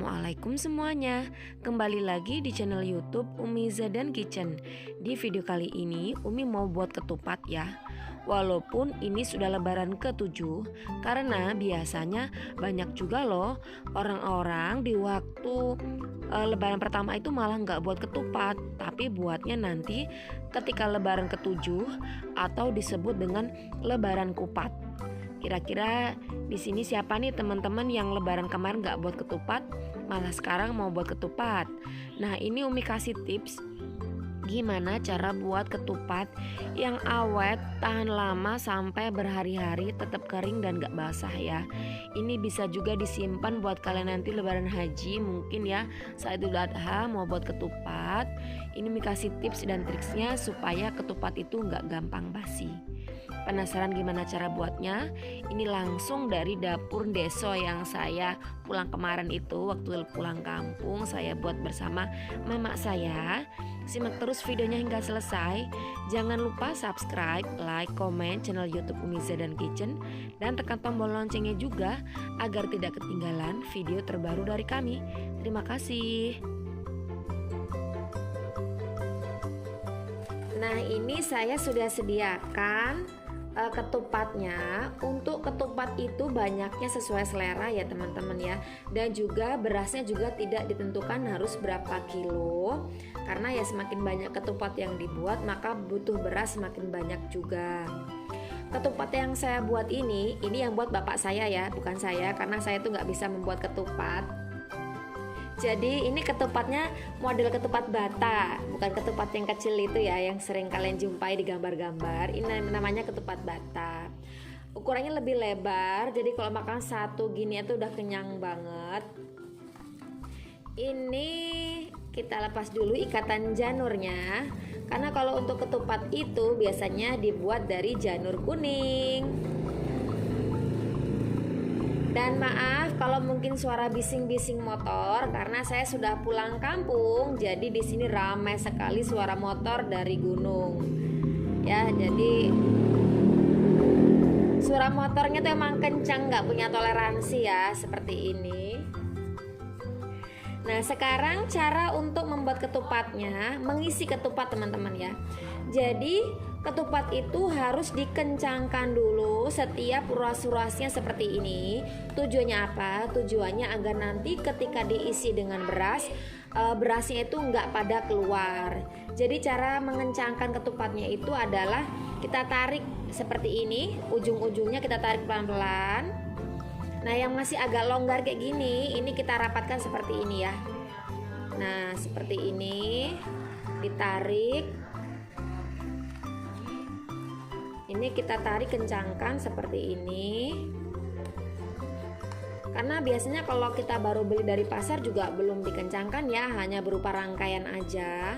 Assalamualaikum semuanya. Kembali lagi di channel YouTube Umi Zadan Kitchen. Di video kali ini Umi mau buat ketupat ya. Walaupun ini sudah lebaran ke-7, karena biasanya banyak juga loh orang-orang di waktu lebaran pertama itu malah nggak buat ketupat, tapi buatnya nanti ketika lebaran ke-7 atau disebut dengan lebaran kupat. Kira-kira di sini siapa nih teman-teman yang lebaran kemarin nggak buat ketupat, malah sekarang mau buat ketupat? Nah, ini Umi kasih tips gimana cara buat ketupat yang awet, tahan lama sampai berhari-hari, tetap kering dan gak basah ya. Ini bisa juga disimpan buat kalian nanti lebaran haji mungkin ya, saat Idul Adha mau buat ketupat. Ini Umi kasih tips dan triksnya supaya ketupat itu gak gampang basi. Penasaran gimana cara buatnya? Ini langsung dari dapur deso yang saya pulang kemarin itu. Waktu pulang kampung saya buat bersama mama saya. Simak terus videonya hingga selesai. Jangan lupa subscribe, like, komen channel YouTube Umi Zadan Kitchen, dan tekan tombol loncengnya juga agar tidak ketinggalan video terbaru dari kami. Terima kasih. Nah, ini saya sudah sediakan ketupatnya. Untuk ketupat itu banyaknya sesuai selera ya teman-teman ya, dan juga berasnya juga tidak ditentukan harus berapa kilo, karena ya semakin banyak ketupat yang dibuat maka butuh beras semakin banyak juga. Ketupat yang saya buat ini yang buat bapak saya ya, bukan saya, karena saya tuh nggak bisa membuat ketupat. Jadi ini ketupatnya model ketupat bata, bukan ketupat yang kecil itu ya yang sering kalian jumpai di gambar-gambar. Ini namanya ketupat bata. Ukurannya lebih lebar, jadi kalau makan satu gini itu udah kenyang banget. Ini kita lepas dulu ikatan janurnya, karena kalau untuk ketupat itu biasanya dibuat dari janur kuning. Dan maaf kalau mungkin suara bising-bising motor, karena saya sudah pulang kampung, jadi di sini ramai sekali suara motor dari gunung. Ya, jadi suara motornya tuh emang kencang, nggak punya toleransi ya, seperti ini. Nah, sekarang cara untuk membuat ketupatnya, mengisi ketupat teman-teman ya. Jadi ketupat itu harus dikencangkan dulu setiap ruas-ruasnya seperti ini. Tujuannya apa? Tujuannya agar nanti ketika diisi dengan beras, berasnya itu nggak pada keluar. Jadi cara mengencangkan ketupatnya itu adalah kita tarik seperti ini, ujung-ujungnya kita tarik pelan-pelan. Nah, yang masih agak longgar kayak gini, ini kita rapatkan seperti ini ya. Nah, seperti ini, ditarik. Ini kita tarik kencangkan seperti ini. Karena biasanya kalau kita baru beli dari pasar juga belum dikencangkan ya, hanya berupa rangkaian aja.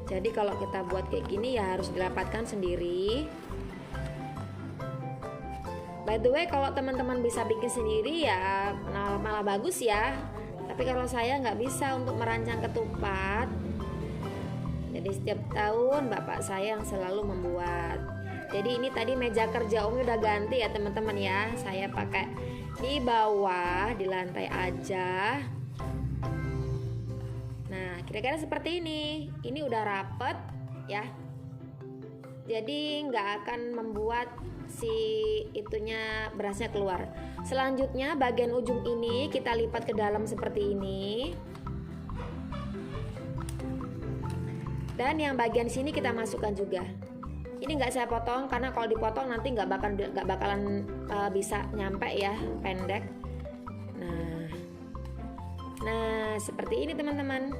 Jadi kalau kita buat kayak gini ya harus dirapatkan sendiri. By the way, kalau teman-teman bisa bikin sendiri ya malah bagus ya. Tapi kalau saya nggak bisa untuk merancang ketupat. Jadi setiap tahun bapak saya yang selalu membuat. Jadi ini tadi meja kerja Umi udah ganti ya teman-teman ya. Saya pakai di bawah, di lantai aja. Nah, kira-kira seperti ini. Ini udah rapet ya. Jadi nggak akan membuat si itunya berasnya keluar. Selanjutnya bagian ujung ini kita lipat ke dalam seperti ini. Dan yang bagian sini kita masukkan juga. Ini nggak saya potong karena kalau dipotong nanti nggak bakalan bisa nyampe ya, pendek. Nah seperti ini teman-teman.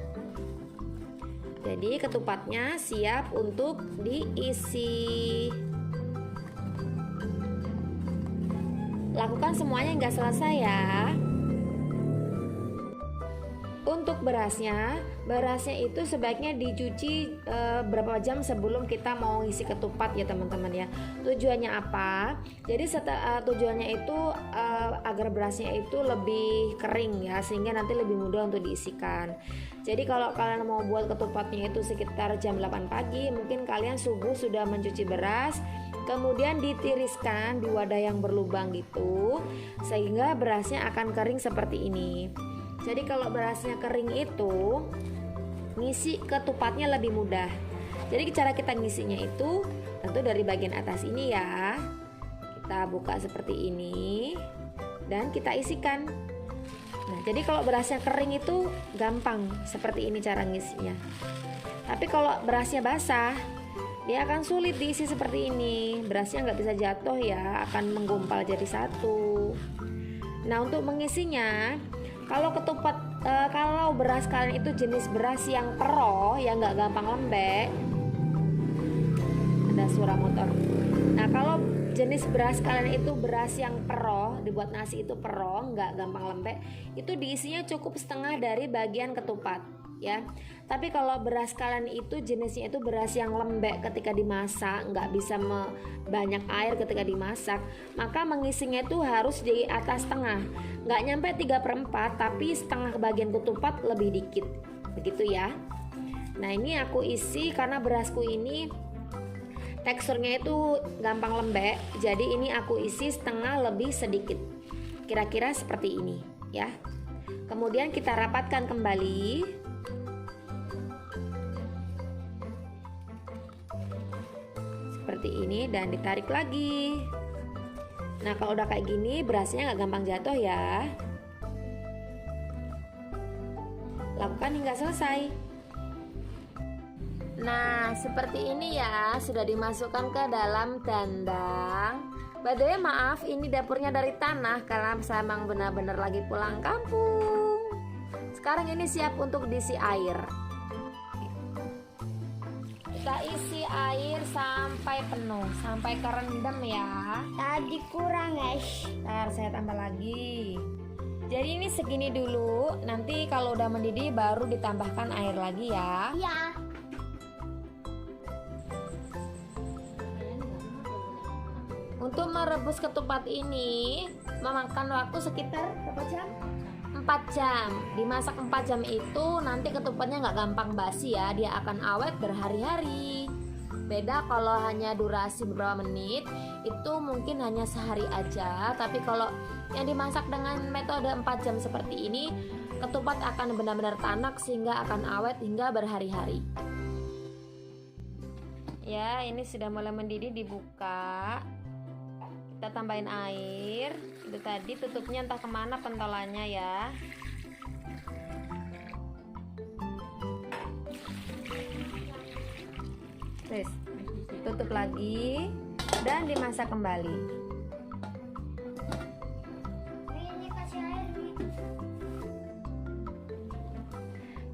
Jadi ketupatnya siap untuk diisi. Lakukan semuanya hingga selesai ya. Untuk berasnya itu sebaiknya dicuci berapa jam sebelum kita mau isi ketupat ya teman-teman ya. Tujuannya apa? Jadi tujuannya itu agar berasnya itu lebih kering ya, sehingga nanti lebih mudah untuk diisikan. Jadi kalau kalian mau buat ketupatnya itu sekitar jam 8 pagi, mungkin kalian subuh sudah mencuci beras, Kemudian ditiriskan di wadah yang berlubang gitu, sehingga berasnya akan kering seperti ini. Jadi kalau berasnya kering itu ngisi ketupatnya lebih mudah. Jadi cara kita ngisinya itu tentu dari bagian atas ini ya. Kita buka seperti ini dan kita isikan. Nah, jadi kalau berasnya kering itu gampang seperti ini cara ngisinya. Tapi kalau berasnya basah, dia akan sulit diisi seperti ini. Berasnya nggak bisa jatuh ya, akan menggumpal jadi satu. Nah, untuk mengisinya, kalau kalau beras kalian itu jenis beras yang pro, yang nggak gampang lembek. Ada suara motor. Nah, kalau jenis beras kalian itu beras yang pro, dibuat nasi itu pro, nggak gampang lembek, itu diisinya cukup setengah dari bagian ketupat ya. Tapi kalau beras kalian itu jenisnya itu beras yang lembek ketika dimasak, nggak bisa banyak air ketika dimasak, maka mengisinya itu harus di atas setengah, nggak nyampe 3/4, tapi setengah bagian ketupat lebih dikit, begitu ya. Nah, ini aku isi karena berasku ini teksturnya itu gampang lembek, jadi ini aku isi setengah lebih sedikit, kira-kira seperti ini ya. Kemudian kita rapatkan kembali seperti ini dan ditarik lagi. Nah, kalau udah kayak gini berasnya nggak gampang jatuh ya. Lakukan hingga selesai. Nah, seperti ini ya, sudah dimasukkan ke dalam dandang. By the way, maaf, ini dapurnya dari tanah karena saya memang benar-benar lagi pulang kampung. Sekarang ini siap untuk diisi air. Kita isi air sampai penuh, sampai kerendam ya. Tadi kurang guys. Ntar saya tambah lagi. Jadi ini segini dulu. Nanti kalau udah mendidih baru ditambahkan air lagi ya. Iya. Untuk merebus ketupat ini memakan waktu sekitar berapa jam? 4 jam. Dimasak 4 jam itu nanti ketupatnya nggak gampang basi ya, dia akan awet berhari-hari. Beda kalau hanya durasi beberapa menit, itu mungkin hanya sehari aja. Tapi kalau yang dimasak dengan metode 4 jam seperti ini, ketupat akan benar-benar tanak sehingga akan awet hingga berhari-hari. Ya, ini sudah mulai mendidih, dibuka. Kita tambahin air. Itu tadi tutupnya entah kemana pentolannya ya. Terus tutup lagi dan dimasak kembali. Ini kasih air nih.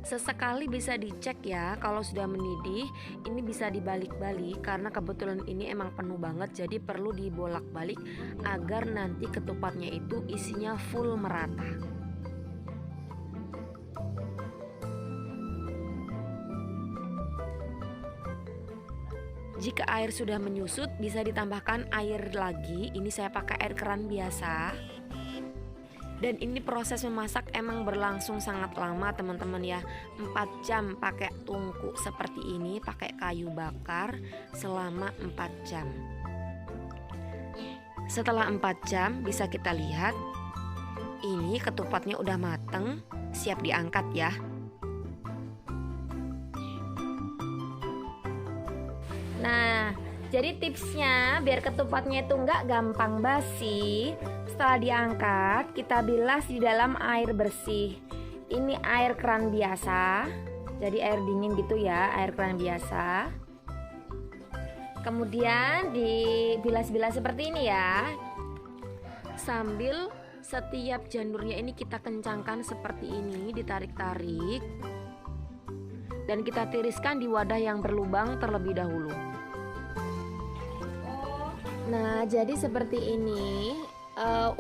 Sesekali bisa dicek ya, kalau sudah mendidih ini bisa dibalik-balik karena kebetulan ini emang penuh banget, jadi perlu dibolak-balik agar nanti ketupatnya itu isinya full merata. Jika air sudah menyusut bisa ditambahkan air lagi. Ini saya pakai air keran biasa. Dan ini proses memasak emang berlangsung sangat lama teman-teman ya. 4 jam pakai tungku seperti ini, pakai kayu bakar selama 4 jam. Setelah 4 jam bisa kita lihat ini ketupatnya udah mateng, siap diangkat ya. Nah, jadi tipsnya biar ketupatnya itu nggak gampang basi, setelah diangkat kita bilas di dalam air bersih. Ini air keran biasa, jadi air dingin gitu ya, air keran biasa. Kemudian dibilas-bilas seperti ini ya. Sambil setiap janurnya ini kita kencangkan seperti ini, ditarik-tarik. Dan kita tiriskan di wadah yang berlubang terlebih dahulu. Nah, jadi seperti ini,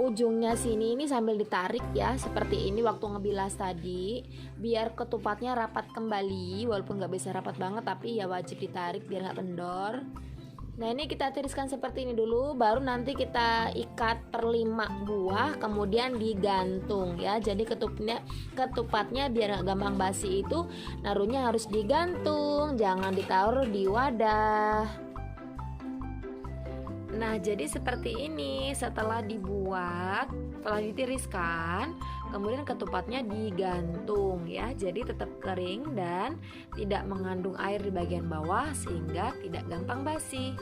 ujungnya sini ini sambil ditarik ya, seperti ini waktu ngebilas tadi, biar ketupatnya rapat kembali, walaupun nggak bisa rapat banget, tapi ya wajib ditarik biar nggak kendor. Nah, ini kita tiriskan seperti ini dulu, baru nanti kita ikat per 5 buah, kemudian digantung ya. Jadi ketupatnya biar nggak gampang basi itu, naruhnya harus digantung, jangan ditaruh di wadah. Nah, jadi seperti ini setelah dibuat, setelah ditiriskan, kemudian ketupatnya digantung ya. Jadi tetap kering dan tidak mengandung air di bagian bawah sehingga tidak gampang basi.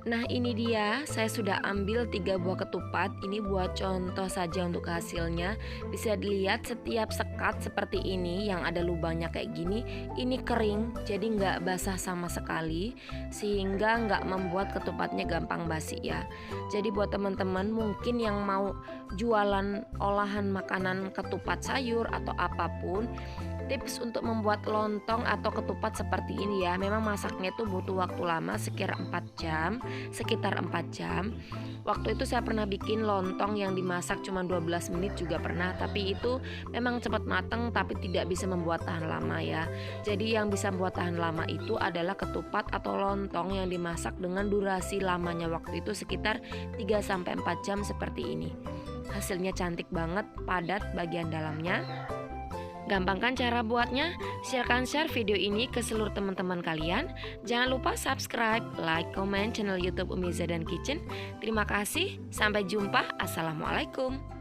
Nah, ini dia, saya sudah ambil 3 buah ketupat. Ini buat contoh saja untuk hasilnya. Bisa dilihat setiap sekat seperti ini yang ada lubangnya kayak gini, ini kering, jadi nggak basah sama sekali, sehingga nggak membuat ketupatnya gampang basi ya. Jadi buat teman-teman mungkin yang mau jualan olahan makanan ketupat sayur atau apapun, tips untuk membuat lontong atau ketupat seperti ini ya. Memang masaknya itu butuh waktu lama sekitar 4 jam. Waktu itu saya pernah bikin lontong yang dimasak cuma 12 menit juga pernah, tapi itu memang cepat matang tapi tidak bisa membuat tahan lama ya. Jadi yang bisa membuat tahan lama itu adalah ketupat atau lontong yang dimasak dengan durasi lamanya waktu itu sekitar 3-4 jam seperti ini. Hasilnya cantik banget, padat bagian dalamnya. Gampang kan cara buatnya? Silahkan share video ini ke seluruh teman-teman kalian. Jangan lupa subscribe, like, komen channel YouTube Umiza dan Kitchen. Terima kasih, sampai jumpa. Assalamualaikum.